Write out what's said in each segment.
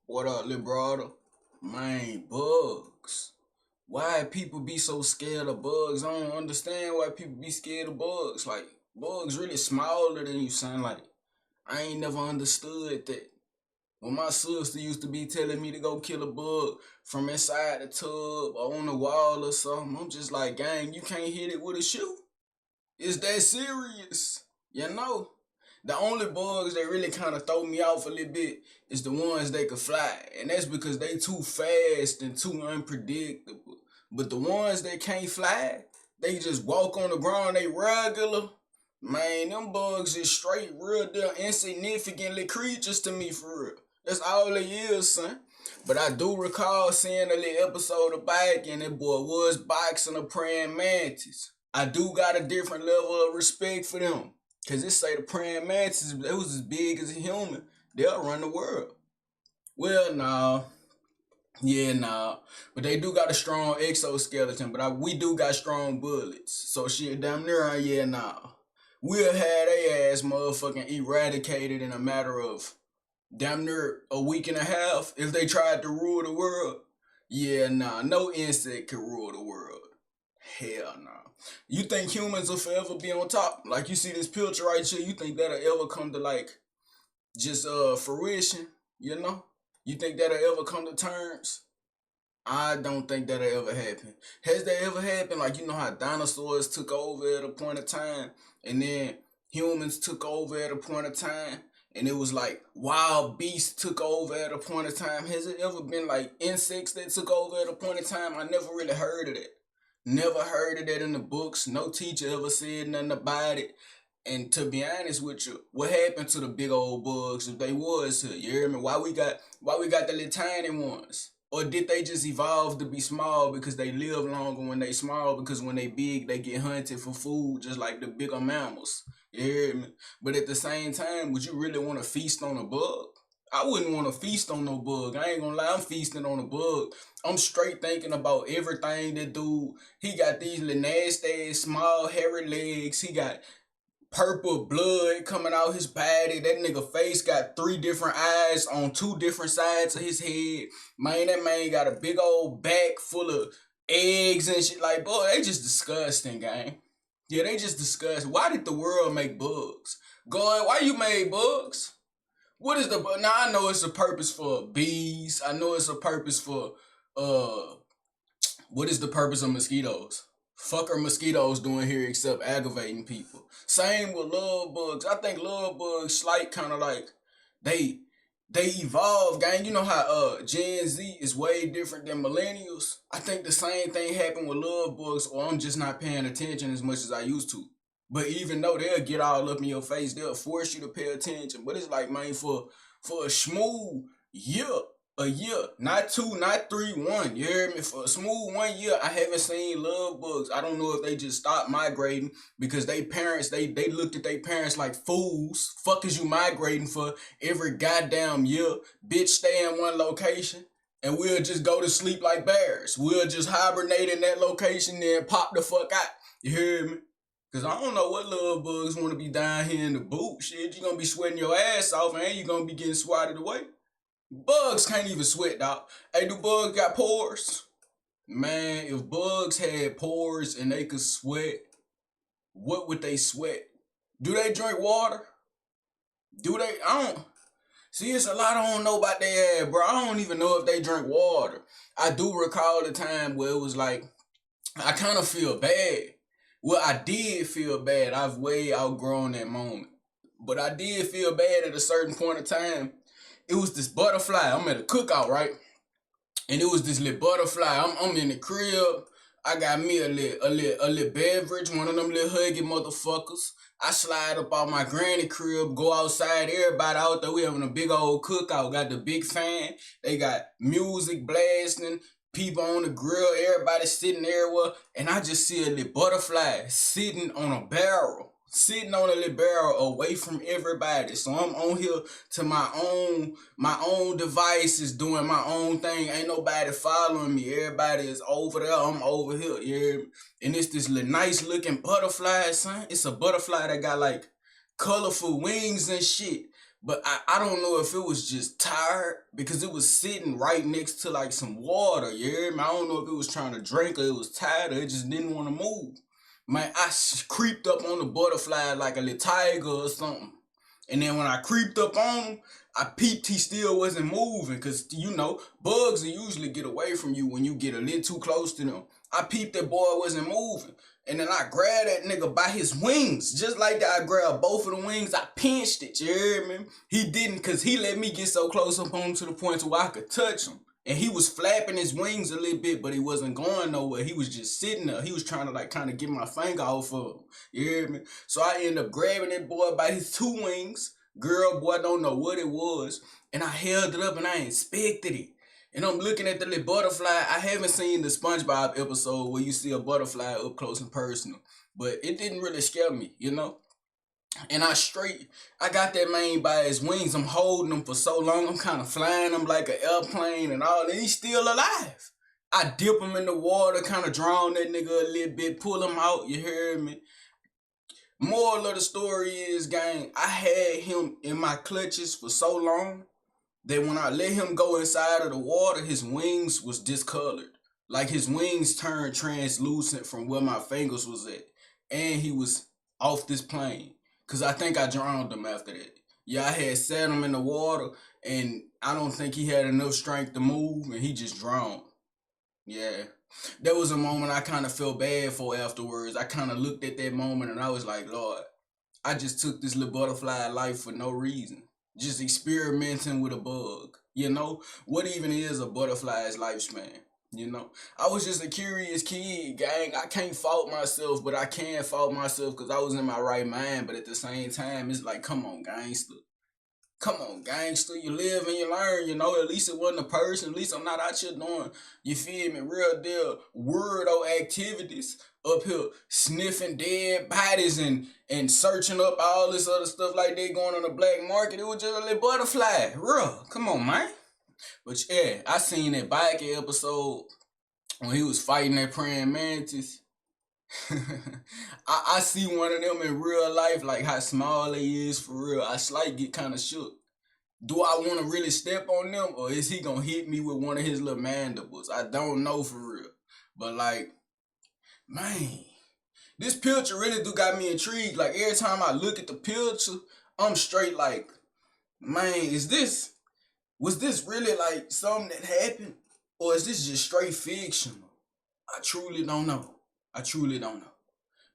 What up, little brother? Man, bugs. Why people be so scared of bugs? I don't understand why people be scared of bugs. Like, bugs really smaller than you, son. Like, I ain't never understood that. When my sister used to be telling me to go kill a bug from inside the tub or on the wall or something, I'm just like, gang, you can't hit it with a shoe. It's that serious, you know? The only bugs that really kind of throw me off a little bit is the ones that can fly. And that's because they too fast and too unpredictable. But the ones that can't fly, they just walk on the ground, they regular. Man, them bugs is straight real damn insignificantly creatures to me for real. That's all they is, son. But I do recall seeing a little episode of Bike and that boy was boxing a praying mantis. I do got a different level of respect for them. Cause it say the praying mantis, they was as big as a human. They'll run the world. Well, nah. Yeah, nah. But they do got a strong exoskeleton, but we do got strong bullets. So shit, damn near, yeah, nah. We'll have they ass motherfucking eradicated in a matter of damn near a week and a half if they tried to rule the world. Yeah, nah. No insect can rule the world. Hell no. You think humans will forever be on top? Like you see this picture right here, you think that'll ever come to like just fruition, you know? You think that'll ever come to terms? I don't think that'll ever happen. Has that ever happened? Like you know how dinosaurs took over at a point of time and then humans took over at a point of time and it was like wild beasts took over at a point of time. Has it ever been like insects that took over at a point of time? I never really heard of that. Never heard of that in the books. No teacher ever said nothing about it. And to be honest with you, what happened to the big old bugs if they was here? You hear me? Why we got the little tiny ones? Or did they just evolve to be small because they live longer when they small? Because when they big, they get hunted for food, just like the bigger mammals. You hear me? But at the same time, would you really want to feast on a bug? I wouldn't want to feast on no bug. I ain't gonna lie, I'm feasting on a bug. I'm straight thinking about everything that dude. He got these little nasty, small, hairy legs. He got purple blood coming out his body. That nigga face got 3 different eyes on 2 different sides of his head. Man, that man got a big old back full of eggs and shit. Like, boy, they just disgusting, gang. Yeah, they just disgusting. Why did the world make bugs? God, why you made bugs? What is the now? I know it's a purpose for bees. I know it's a purpose for uh. What is the purpose of mosquitoes? Fuck are mosquitoes doing here except aggravating people? Same with love bugs. I think love bugs like kind of like they they evolve, gang. You know how Gen Z is way different than millennials. I think the same thing happened with love bugs, or I'm just not paying attention as much as I used to. But even though they'll get all up in your face, they'll force you to pay attention. But it's like, man, for a smooth year, a year, not 2, not 3, 1. You hear me? For a smooth 1 year, I haven't seen love bugs. I don't know if they just stopped migrating because they parents, they looked at their parents like fools. Fuck is you migrating for every goddamn year? Bitch, stay in one location. And we'll just go to sleep like bears. We'll just hibernate in that location and pop the fuck out. You hear me? Cause I don't know what love bugs want to be down here in the boot. Shit, you gonna be sweating your ass off and you gonna be getting swatted away. Bugs can't even sweat, dog. Hey, do bugs got pores? Man, if bugs had pores and they could sweat, what would they sweat? Do they drink water? Do they? I don't. See, it's a lot I don't know about their ass, bro. I don't even know if they drink water. I do recall the time where it was like, I kind of feel bad. Well, I did feel bad. I've way outgrown that moment. But I did feel bad at a certain point of time. It was this butterfly. I'm at a cookout, right? And it was this little butterfly. I'm in the crib. I got me a little beverage, one of them little huggy motherfuckers. I slide up out my granny crib, go outside, everybody out there. We having a big old cookout. Got the big fan. They got music blasting, people on the grill, everybody sitting everywhere. And I just see a little butterfly sitting on a barrel. Sitting on a little barrel away from everybody. So I'm on here to my own devices doing my own thing. Ain't nobody following me. Everybody is over there. I'm over here. Yeah. And it's this little nice looking butterfly, son. It's a butterfly that got like colorful wings and shit. But I don't know if it was just tired because it was sitting right next to like some water. You hear me? I don't know if it was trying to drink or it was tired or it just didn't want to move. Man, creeped up on the butterfly like a little tiger or something. And then when I creeped up on him, I peeped he still wasn't moving. Cause you know, bugs will usually get away from you when you get a little too close to them. I peeped that boy wasn't moving. And then I grabbed that nigga by his wings. Just like that, I grabbed both of the wings. I pinched it, you hear me? He didn't, cause he let me get so close up on him to the point to where I could touch him. And he was flapping his wings a little bit, but he wasn't going nowhere. He was just sitting there. He was trying to like kind of get my finger off of him. You hear me? So I ended up grabbing that boy by his two wings. Girl, boy, I don't know what it was. And I held it up and I inspected it. And I'm looking at the little butterfly. I haven't seen the SpongeBob episode where you see a butterfly up close and personal. But it didn't really scare me, you know? And I got that man by his wings. I'm holding him for so long. I'm kind of flying him like an airplane and all. And he's still alive. I dip him in the water, kind of drown that nigga a little bit, pull him out, you hear me? Moral of the story is, gang, I had him in my clutches for so long that when I let him go inside of the water, his wings was discolored. Like his wings turned translucent from where my fingers was at. And he was off this plane. Cause I think I drowned him after that. Yeah, I had set him in the water and I don't think he had enough strength to move and he just drowned. Yeah. That was a moment I kind of felt bad for afterwards. I kind of looked at that moment and I was like, Lord, I just took this little butterfly life for no reason. Just experimenting with a bug. You know, what even is a butterfly's lifespan? You know, I was just a curious kid, gang. I can't fault myself, but I can fault myself because I was in my right mind. But at the same time, it's like, come on, gangster. Come on, gangster. You live and you learn, you know. At least it wasn't a person. At least I'm not out here doing, you feel me, real deal weirdo activities up here sniffing dead bodies and searching up all this other stuff like they going on the black market. It was just a little butterfly. Real. Come on, man. But yeah, I seen that biker episode when he was fighting that praying mantis. I see one of them in real life, like how small they is for real. I slight get kind of shook. Do I want to really step on them, or is he gonna hit me with one of his little mandibles? I don't know for real. But like, man, this picture really do got me intrigued. Like every time I look at the picture, I'm straight like, man, was this really like something that happened? Or is this just straight fictional? I truly don't know. I truly don't know.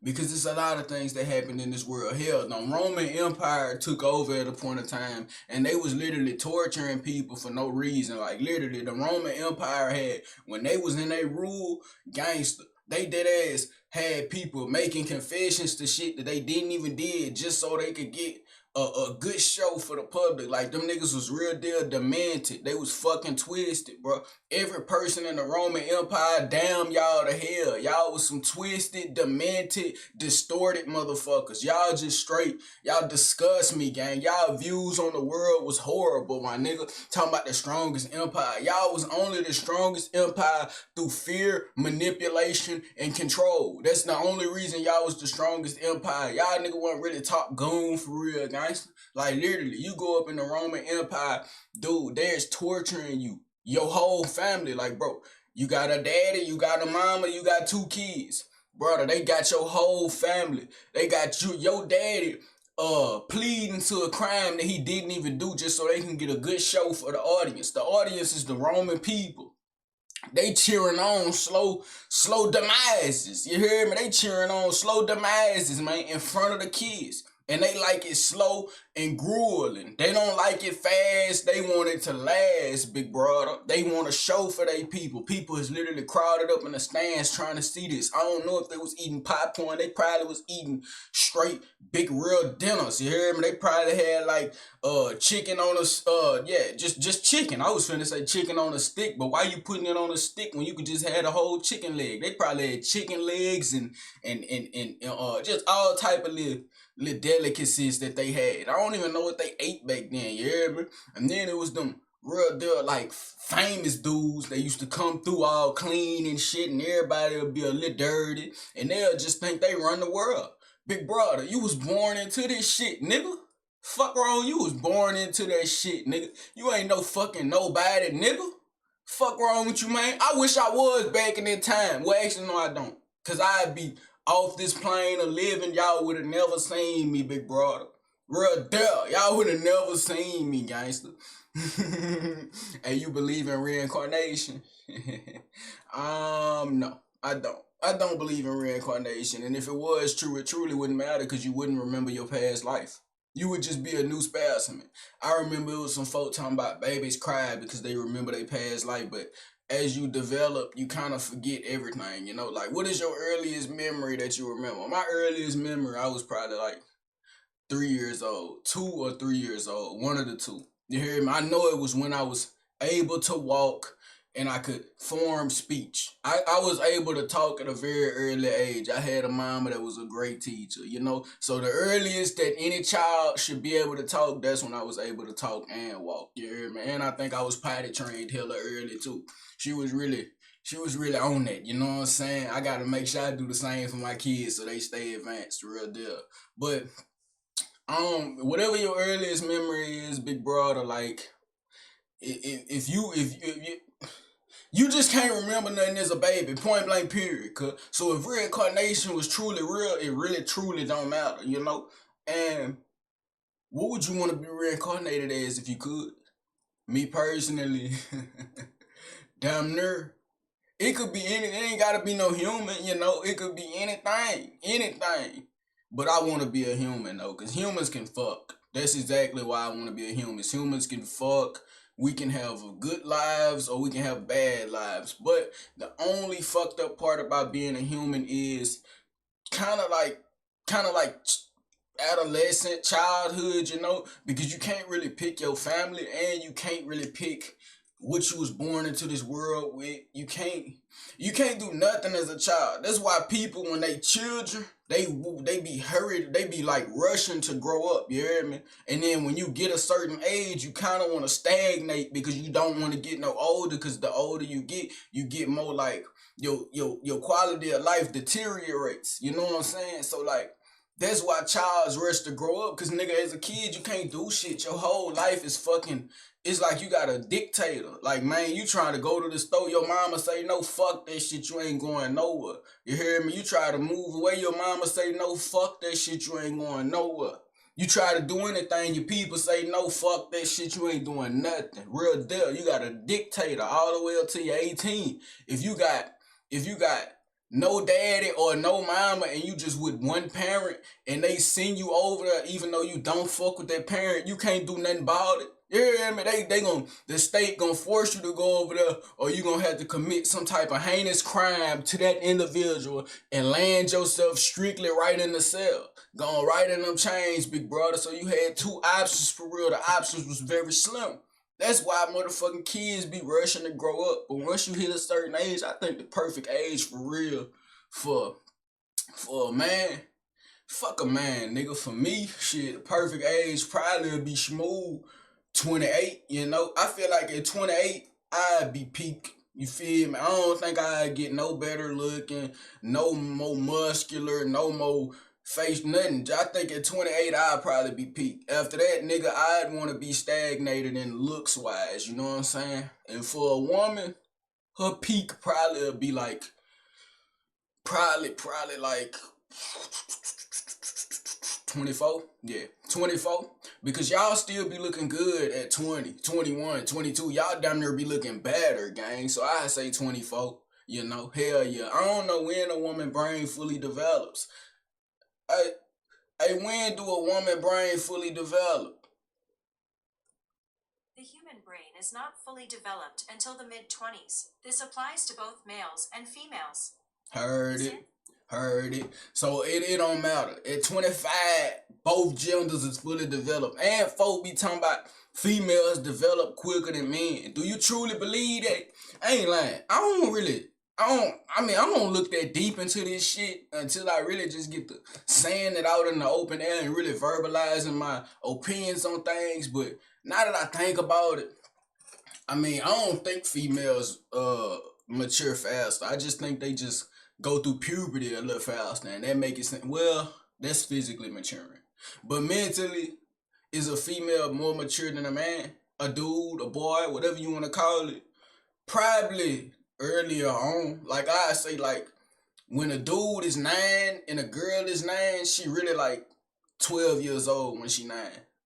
Because there's a lot of things that happened in this world. Hell, the Roman Empire took over at a point of time and they was literally torturing people for no reason. Like literally the Roman Empire had, when they was in their rule, gangster, they dead ass had people making confessions to shit that they didn't even did just so they could get a good show for the public. Like them niggas was real deal demented. They was fucking twisted, bro. Every person in the Roman Empire, damn y'all to hell. Y'all was some twisted, demented, distorted motherfuckers. Y'all just straight, y'all disgust me, gang. Y'all views on the world was horrible, my nigga. Talking about the strongest empire. Y'all was only the strongest empire through fear, manipulation, and control. That's the only reason y'all was the strongest empire. Y'all nigga wasn't really top goon for real, gang. Like literally, you go up in the Roman Empire, dude, there's torturing you, your whole family. Like, bro, you got a daddy, you got a mama, you got two kids, brother. They got your whole family. They got your daddy pleading to a crime that he didn't even do just so they can get a good show for the audience. The audience is the Roman people. They cheering on slow demises. You hear me? They cheering on slow demises, man, in front of the kids. And they like it slow and grueling. They don't like it fast. They want it to last, big brother. They want a show for their people. People is literally crowded up in the stands trying to see this. I don't know if they was eating popcorn. They probably was eating straight big real dinners. You hear me? They probably had like chicken on a just chicken. I was finna say chicken on a stick, but why you putting it on a stick when you could just have a whole chicken leg? They probably had chicken legs and just all type of little delicacies that they had. I don't even know what they ate back then, you hear me? And then it was them real deal like famous dudes. They used to come through all clean and shit, and everybody would be a little dirty, and they'll just think they run the world. Big brother, you was born into this shit, nigga. Fuck wrong, you was born into that shit, nigga. You ain't no fucking nobody, nigga. Fuck wrong with you, man. I wish I was back in that time. Well, actually, no, I don't. Cause I'd be off this plane of living. Y'all would have never seen me, big brother. Real deal. Y'all would have never seen me, gangster. And you believe in reincarnation? No, I don't. I don't believe in reincarnation. And if it was true, it truly wouldn't matter because you wouldn't remember your past life. You would just be a new specimen. I remember it was some folk talking about babies cry because they remember their past life, but as you develop, you kind of forget everything, you know? Like, what is your earliest memory that you remember? My earliest memory, I was probably like 3 years old, 2 or 3 years old, one of the two. You hear me? I know it was when I was able to walk and I could form speech. I was able to talk at a very early age. I had a mama that was a great teacher, you know? So the earliest that any child should be able to talk, that's when I was able to talk and walk. You hear me? And I think I was potty trained hella early too. She was really on that, you know what I'm saying? I gotta make sure I do the same for my kids so they stay advanced, real deal. But whatever your earliest memory is, big brother, like if you just can't remember nothing as a baby, point blank period. So if reincarnation was truly real, it really truly don't matter, you know. And what would you want to be reincarnated as if you could? Me personally, damn near. It could be anything. It ain't gotta be no human, you know. It could be anything. But I want to be a human though, cause humans can fuck. That's exactly why I want to be a human. Humans can fuck. We can have good lives or we can have bad lives. But the only fucked up part about being a human is kind of like, kind of like adolescent childhood, you know, because you can't really pick your family and you can't really pick what you was born into this world with. You can't do nothing as a child. That's why people when they children, they be hurried, they be like rushing to grow up, you hear me? And then when you get a certain age, you kind of want to stagnate because you don't want to get no older, because the older you get more like your quality of life deteriorates. You know what I'm saying? So like that's why childs rush to grow up, because nigga, as a kid, you can't do shit. Your whole life is fucking, it's like you got a dictator. Like, man, you trying to go to the store, your mama say, no, fuck that shit, you ain't going nowhere. You hear me? You try to move away, your mama say, no, fuck that shit, you ain't going nowhere. You try to do anything, your people say, no, fuck that shit, you ain't doing nothing. Real deal, you got a dictator all the way up till you're 18. If you got no daddy or no mama and you just with one parent and they send you over there even though you don't fuck with that parent, you can't do nothing about it. Yeah, I mean, the state gonna force you to go over there, or you gonna have to commit some type of heinous crime to that individual and land yourself strictly right in the cell. Going right in them chains, big brother. So you had two options for real. The options was very slim. That's why motherfucking kids be rushing to grow up. But once you hit a certain age, I think the perfect age for real for a man, fuck a man, nigga. For me, shit, the perfect age probably would be smooth 28, you know. I feel like at 28, I'd be peak. You feel me? I don't think I'd get no better looking, no more muscular, no more face, nothing. I think at 28, I'd probably be peak. After that, nigga, I'd want to be stagnated in looks wise, you know what I'm saying? And for a woman, her peak probably would be like, probably like 24, yeah, 24, because y'all still be looking good at 20, 21, 22. Y'all damn near be looking better, gang. So I say 24, you know. Hell yeah. I don't know when a woman brain fully develops. When do a woman brain fully develop? The human brain is not fully developed until the mid-20s. This applies to both males and females. Heard it. So it don't matter. At 25, both genders is fully developed. And folk be talking about females develop quicker than men. Do you truly believe that? I ain't lying. I don't look that deep into this shit until I really just get to saying it out in the open air and really verbalizing my opinions on things. But now that I think about it, I don't think females mature faster. I just think they just go through puberty a little faster, and that make it seem, well, that's physically maturing. But mentally, is a female more mature than a man? A dude, a boy, whatever you want to call it? Probably earlier on. Like I say, like when a dude is 9 and a girl is 9, she really like 12 years old when she 9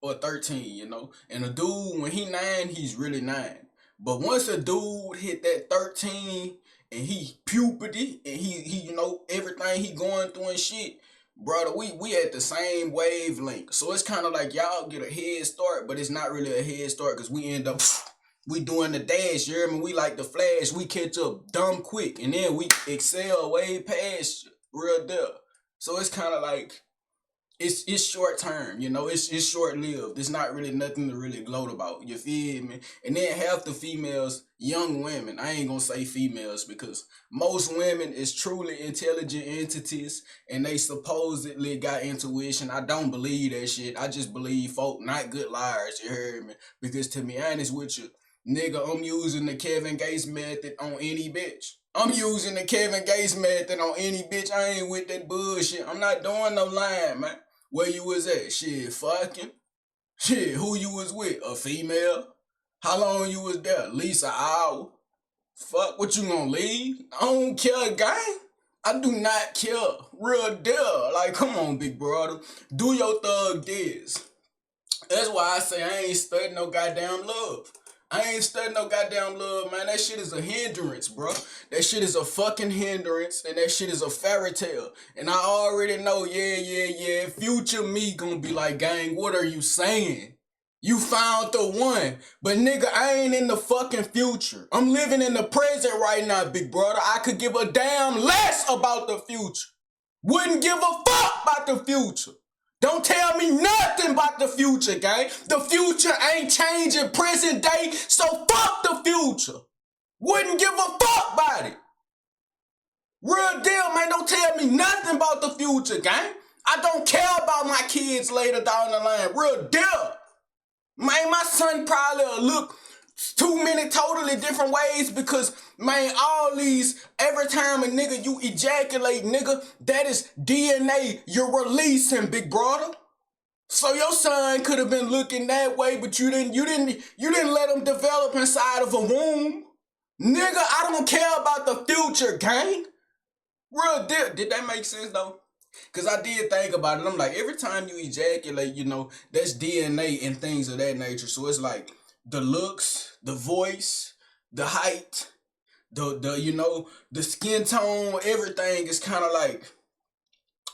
or 13, you know. And a dude when he 9, he's really 9. But once a dude hit that 13 and he puberty and he you know everything he going through and shit, brother, we at the same wavelength. So it's kind of like y'all get a head start, but it's not really a head start because we end up we doing the dash, you hear me? We like the flash, we catch up dumb quick, and then we excel way past you, real deal. So it's kind of like it's short term, you know, it's short lived. It's not really nothing to really gloat about. You feel me? And then half the females, young women. I ain't gonna say females because most women is truly intelligent entities and they supposedly got intuition. I don't believe that shit. I just believe folk not good liars. You heard me? Because to be honest with you, nigga, I'm using the Kevin Gates method on any bitch. I'm using the Kevin Gates method on any bitch. I ain't with that bullshit. I'm not doing no lying, man. Where you was at? Shit, fucking. Shit, who you was with? A female? How long you was there? At least an hour. Fuck, what you gonna leave? I don't care, gang. I do not care. Real deal. Like, come on, big brother. Do your thug this. That's why I say I ain't studying no goddamn love. I ain't studying no goddamn love, man. That shit is a hindrance, bro. That shit is a fucking hindrance, and that shit is a fairy tale. And I already know, yeah. Future me gonna be like, gang, what are you saying? You found the one. But nigga, I ain't in the fucking future. I'm living in the present right now, big brother. I could give a damn less about the future. Wouldn't give a fuck about the future. Don't tell me nothing about the future, gang. The future ain't changing present day, so fuck the future. Wouldn't give a fuck about it. Real deal, man. Don't tell me nothing about the future, gang. I don't care about my kids later down the line. Real deal. Man, my son probably will look too many totally different ways because, man, all these, every time a nigga you ejaculate, nigga, that is DNA you're releasing, big brother. So your son could have been looking that way, but you didn't let him develop inside of a womb. Nigga, I don't care about the future, gang. Real deal. Did that make sense though? Cause I did think about it. I'm like, every time you ejaculate, you know, that's DNA and things of that nature. So it's like the looks, the voice, the height, the you know, the skin tone, everything is kind of like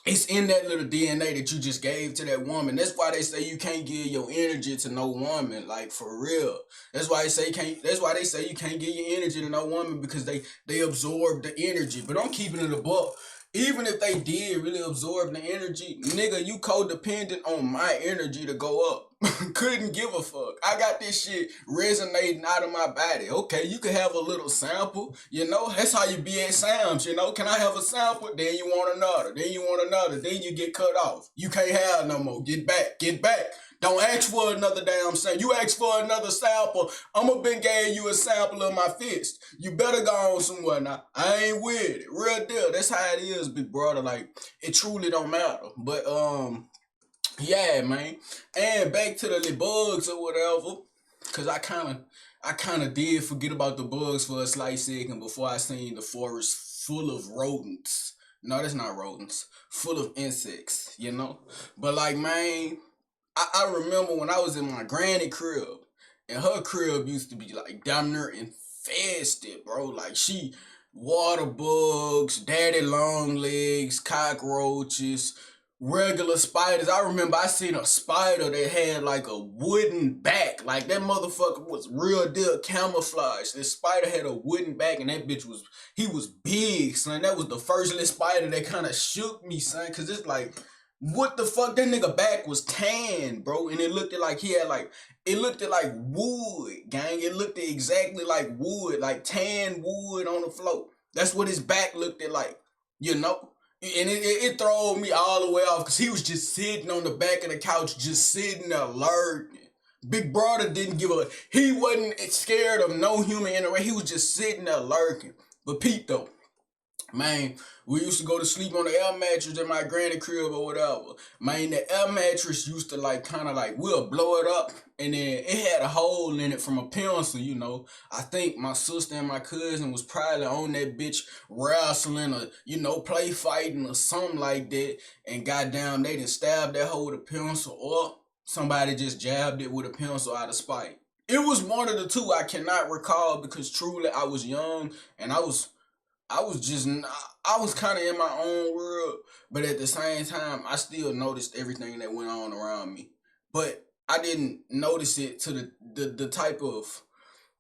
it's in that little DNA that you just gave to that woman. That's why they say you can't give your energy to no woman, like for real. That's why they say you can't give your energy to no woman because they absorb the energy. But I'm keeping it a buck. Even if they did really absorb the energy, nigga, you codependent on my energy to go up. Couldn't give a fuck. I got this shit resonating out of my body. Okay, you can have a little sample, you know? That's how you be at Sam's, you know? Can I have a sample? Then you want another. Then you want another. Then you get cut off. You can't have no more. Get back. Get back. Don't ask for another damn sample. You ask for another sample, I'ma been gave you a sample of my fist. You better go on somewhere now. I ain't with it. Real deal. That's how it is, big brother. Like, it truly don't matter. But, yeah, man. And back to the bugs or whatever. Cause I kinda did forget about the bugs for a slight second before I seen the forest full of rodents. No, that's not rodents. Full of insects, you know? But like, man, I remember when I was in my granny crib, and her crib used to be like damn near infested, bro. Like she water bugs, daddy long legs, cockroaches, regular spiders. I remember I seen a spider that had like a wooden back. Like that motherfucker was real deal camouflage. This spider had a wooden back and that bitch he was big, son. That was the first little spider that kind of shook me, son. Cause it's like, what the fuck? That nigga back was tan, bro. And it looked like he had like, it looked like wood, gang. It looked exactly like wood, like tan wood on the floor. That's what his back looked like, you know? And it threw me all the way off because he was just sitting on the back of the couch, just sitting there lurking. Big brother didn't give a, he wasn't scared of no human interaction. He was just sitting there lurking. But Pete though, Man, we used to go to sleep on the air mattress at my granny crib or whatever. Man, the air mattress used to like kind of like we'll blow it up and then it had a hole in it from a pencil, you know. I think my sister and my cousin was probably on that bitch wrestling or, you know, play fighting or something like that. And goddamn, they done stabbed that hole with a pencil or somebody just jabbed it with a pencil out of spite. It was one of the two. I cannot recall because truly I was young and I was just I was kind of in my own world, but at the same time, I still noticed everything that went on around me. But I didn't notice it to the type of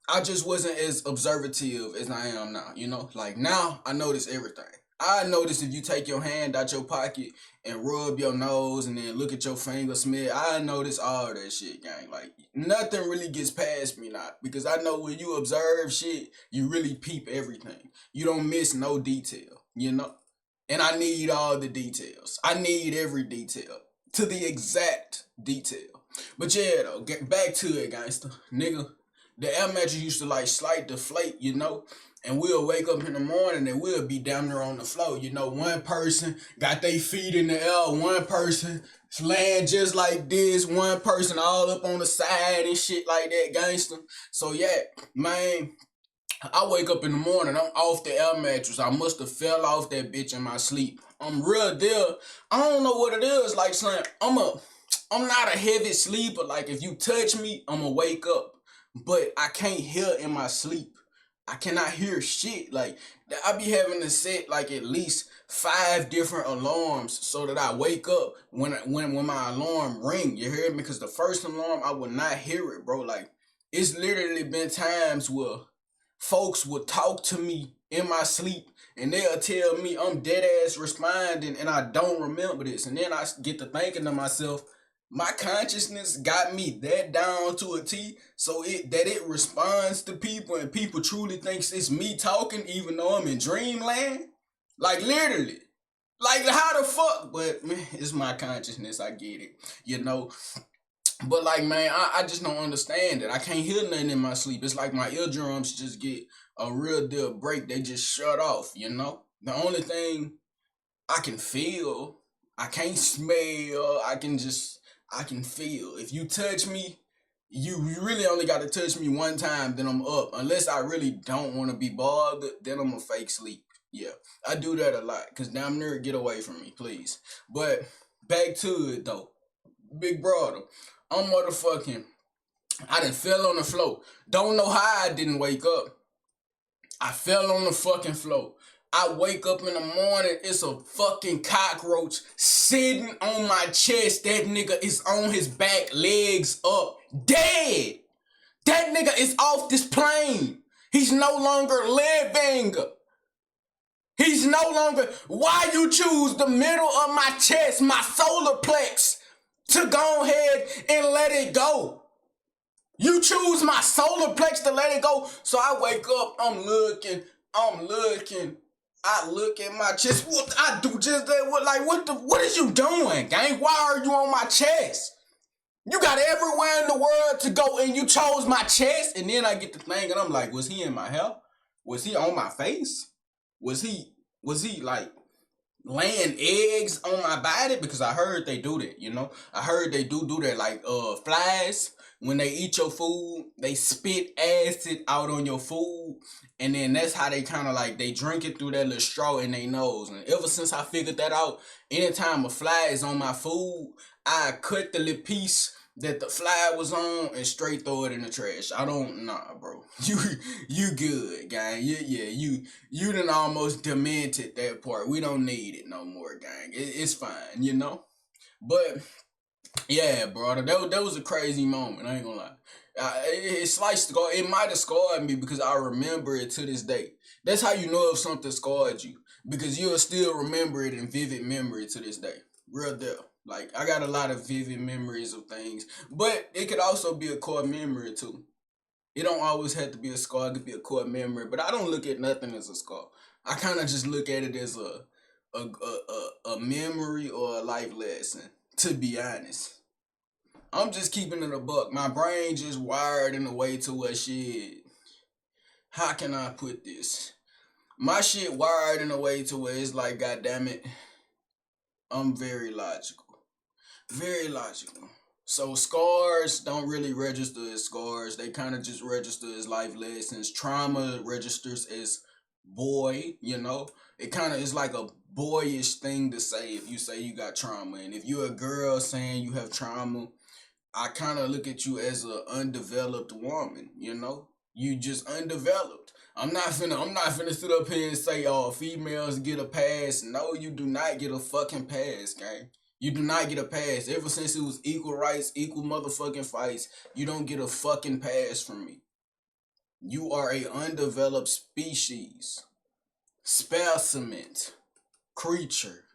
I just wasn't as observative as I am now, you know? Like now I notice everything. I notice if you take your hand out your pocket and rub your nose and then look at your finger smell, I notice all that shit, gang. Like nothing really gets past me now because I know when you observe shit, you really peep everything. You don't miss no detail, you know? And I need all the details. I need every detail to the exact detail. But yeah, though, get back to it, gangster. Nigga, the air mattress used to like slight deflate, you know? And we'll wake up in the morning and we'll be down there on the floor. You know, one person got their feet in the air, one person laying just like this, one person all up on the side and shit like that, gangster. So yeah, man, I wake up in the morning, I'm off the air mattress. I must have fell off that bitch in my sleep. I'm real deal. I don't know what it is. Like, son, I'm not a heavy sleeper. Like, if you touch me, I'ma wake up. But I can't hear in my sleep. I cannot hear shit. Like, I be having to set like at least 5 different alarms so that I wake up when my alarm ring. You hear me? Because the first alarm I would not hear it, bro. Like, it's literally been times where folks would talk to me in my sleep and they'll tell me I'm dead ass responding and I don't remember this. And then I get to thinking to myself, my consciousness got me that down to a T so it responds to people and people truly thinks it's me talking even though I'm in dreamland. Like literally. Like how the fuck? But man, it's my consciousness, I get it. You know, but like man, I just don't understand it. I can't hear nothing in my sleep. It's like my eardrums just get a real deal break. They just shut off, you know? The only thing I can feel, I can't smell, I can feel. If you touch me, you really only gotta touch me one time, then I'm up. Unless I really don't wanna be bothered, then I'm a fake sleep. Yeah. I do that a lot. Cause damn near get away from me, please. But back to it though. Big brother. I'm motherfucking. I done fell on the floor. Don't know how I didn't wake up. I fell on the fucking floor. I wake up in the morning, it's a fucking cockroach sitting on my chest. That nigga is on his back, legs up, dead. That nigga is off this plane. He's no longer living. He's no longer. Why you choose the middle of my chest, my solar plex, to go ahead and let it go? You choose my solar plex to let it go. So I wake up, I'm looking. I look at my chest. What I do just that? What is you doing, gang? Why are you on my chest? You got everywhere in the world to go and you chose my chest. And then I get to thinking, I'm like, was he in my hair? Was he on my face? Was he like laying eggs on my body? Because I heard they do that, you know. I heard they do that. Like flies, when they eat your food, they spit acid out on your food, and then that's how they kind of like they drink it through that little straw in their nose. And ever since I figured that out, anytime a fly is on my food, I cut the little piece that the fly was on and straight throw it in the trash. I don't nah, bro. You good, gang. You done almost demented that part. We don't need it no more, gang. It's fine, you know. But yeah, brother, that was a crazy moment. I ain't gonna lie. It might have scarred me because I remember it to this day. That's how you know if something scarred you, because you'll still remember it in vivid memory to this day. Real deal. Like I got a lot of vivid memories of things, but it could also be a core memory too. It don't always have to be a scar. It could be a core memory, but I don't look at nothing as a scar. I kind of just look at it as a memory or a life lesson. To be honest. I'm just keeping it a buck. My brain just wired in a way to where shit. How can I put this? My shit wired in a way to where it's like, goddamn it, I'm very logical. Very logical. So scars don't really register as scars. They kind of just register as life lessons. Trauma registers as boy, you know? It kind of is like a boyish thing to say if you say you got trauma. And if you're a girl saying you have trauma, I kind of look at you as an undeveloped woman, you know? You just undeveloped. I'm not finna sit up here and say, oh, females get a pass. No, you do not get a fucking pass, gang. You do not get a pass. Ever since it was equal rights, equal motherfucking fights, you don't get a fucking pass from me. You are a undeveloped species, specimen, creature,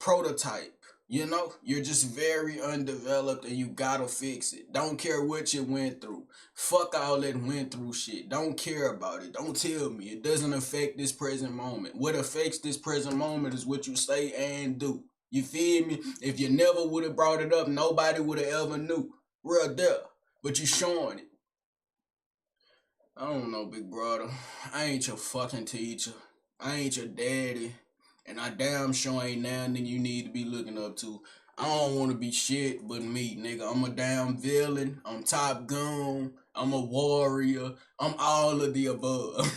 prototype. You know, you're just very undeveloped and you gotta fix it. Don't care what you went through. Fuck all that went through shit. Don't care about it. Don't tell me. It doesn't affect this present moment. What affects this present moment is what you say and do. You feel me? If you never would have brought it up, nobody would have ever knew. Real deal. But you showing it. I don't know, big brother. I ain't your fucking teacher. I ain't your daddy. And I damn sure ain't nothing you need to be looking up to. I don't want to be shit but me, nigga. I'm a damn villain. I'm Top Gun. I'm a warrior. I'm all of the above.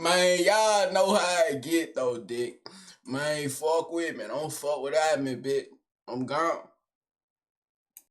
Man, y'all know how I get though, dick. Man, fuck with me. Don't fuck without me, bitch. I'm gone.